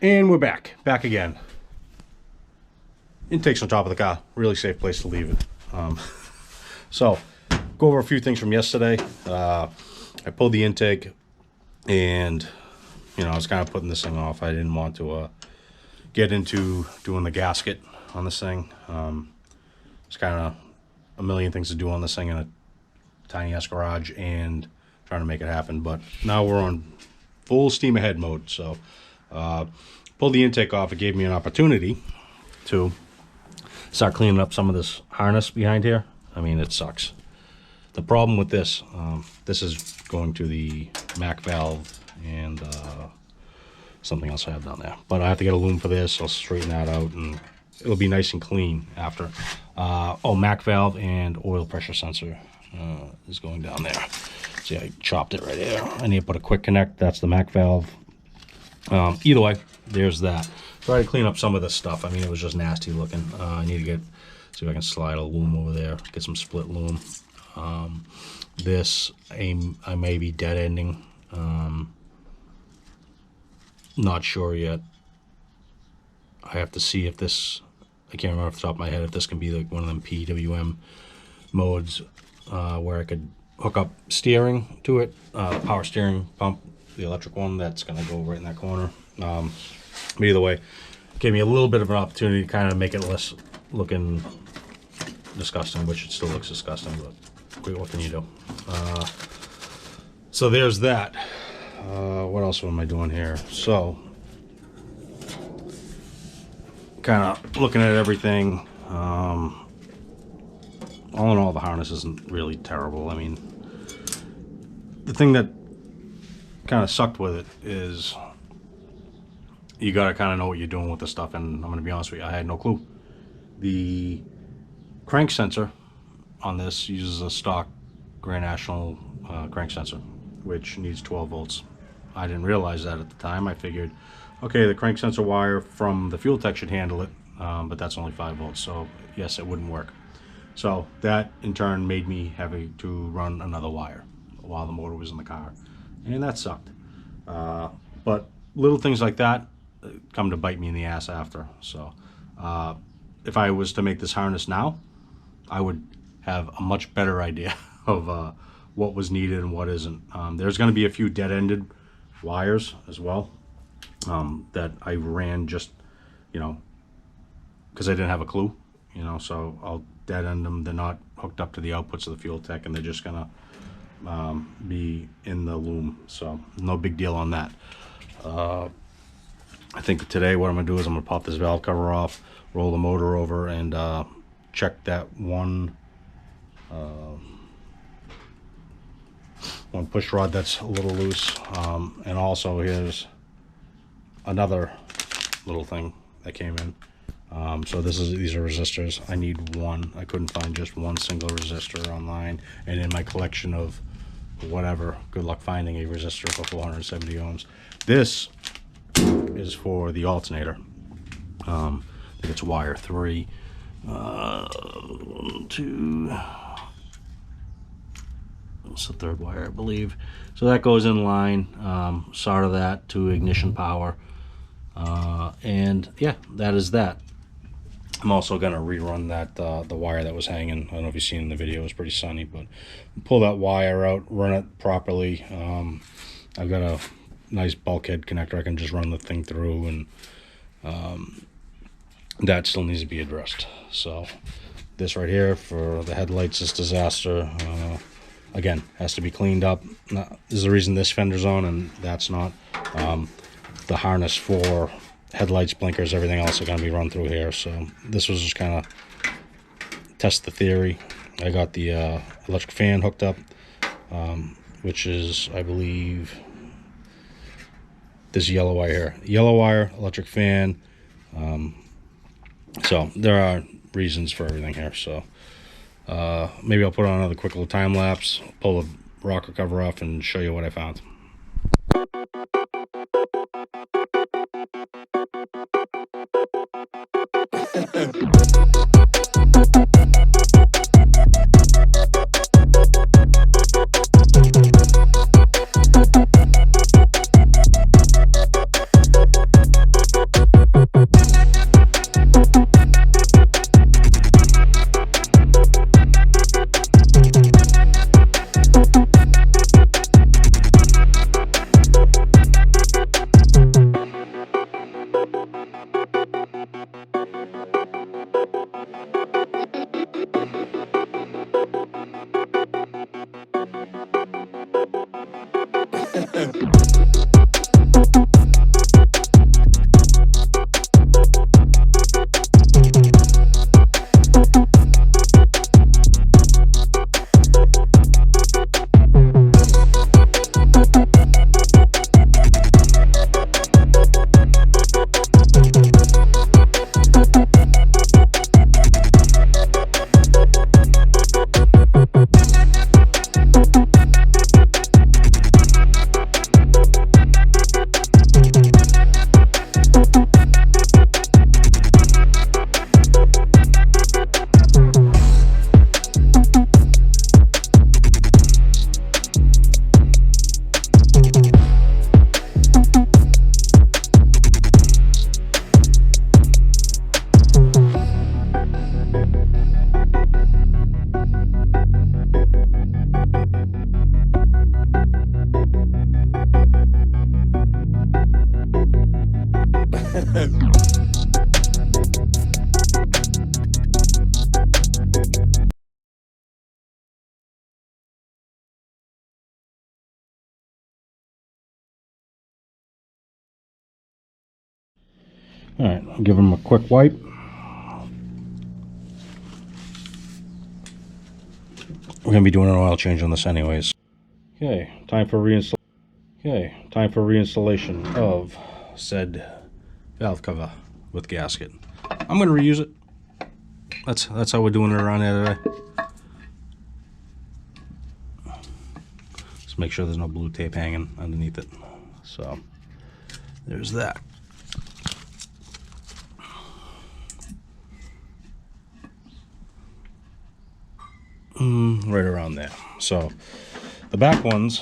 And we're back again. Intake's on top of the car. Really safe place to leave it. So, go over a few things from yesterday. I pulled the intake, and I was kind of putting this thing off. I didn't want to get into doing the gasket on this thing. It's kind of a million things to do on this thing in a tiny ass garage, and trying to make it happen. But now we're on full steam ahead mode. So, pulled the intake off. It gave me an opportunity to start cleaning up some of this harness behind here. I mean, it sucks. The problem with this, this is going to the Mac valve and something else I have down there. But I have to get a loom for this. I'll straighten that out, and it'll be nice and clean after. Oh, Mac valve and oil pressure sensor is going down there. See, I chopped it right there. I need to put a quick connect. That's the Mac valve. Either way, there's that. Try to clean up some of this stuff. I mean, it was just nasty looking. I need to see if I can slide a loom over there, get some split loom. This I may be dead ending. Not sure yet. I have to see if this, I can't remember off the top of my head if this can be like one of them PWM modes where I could hook up steering to it, power steering pump, the electric one that's going to go right in that corner. But either way, gave me a little bit of an opportunity to kind of make it less looking disgusting, which it still looks disgusting, but what can you do? So there's that. What else am I doing here? So, kind of looking at everything. All in all, the harness isn't really terrible. I mean, the thing that kind of sucked with it is you got to kind of know what you're doing with the stuff, and I'm going to be honest with you, I had no clue. The crank sensor on this uses a stock Grand National crank sensor, which needs 12 volts. I didn't realize that at the time. I figured, okay, the crank sensor wire from the fuel tech should handle it, but that's only 5 volts, so yes, it wouldn't work. So that in turn made me have to run another wire while the motor was in the car, and that sucked. But little things like that come to bite me in the ass after. So if I was to make this harness now, I would have a much better idea of what was needed and what isn't. There's going to be a few dead-ended wires as well that I ran just, because I didn't have a clue, so I'll dead-end them. They're not hooked up to the outputs of the fuel tech, and they're just going to be in the loom, so no big deal on that. I think today what I'm going to do is I'm going to pop this valve cover off, roll the motor over, and check that one push rod that's a little loose. And also here's another little thing that came in. So these are resistors. I need one. I couldn't find just one single resistor online, and in my collection of whatever, good luck finding a resistor for 470 ohms. This is for the alternator. I think it's wire 3, 2. It's the third wire, I believe. So that goes in line, solder that to ignition power, and yeah, that is that. I'm also gonna rerun that the wire that was hanging. I don't know if you've seen in the video. It was pretty sunny, but pull that wire out, run it properly. I've got a nice bulkhead connector. I can just run the thing through, and that still needs to be addressed. So this right here for the headlights, this disaster, again, has to be cleaned up. This is the reason this fender's on and that's not. The harness for headlights, blinkers, everything else are going to be run through here. So this was just kind of test the theory. I got the electric fan hooked up, which is, I believe, this yellow wire here. Yellow wire, electric fan. So there are reasons for everything here. So maybe I'll put on another quick little time lapse, pull the rocker cover off, and show you what I found. Alright, I'll give them a quick wipe. We're going to be doing an oil change on this anyways. Okay, time for reinstallation of said valve cover with gasket. I'm going to reuse it. That's how we're doing it around here today. Just make sure there's no blue tape hanging underneath it. So, there's that. Right around there. So, the back ones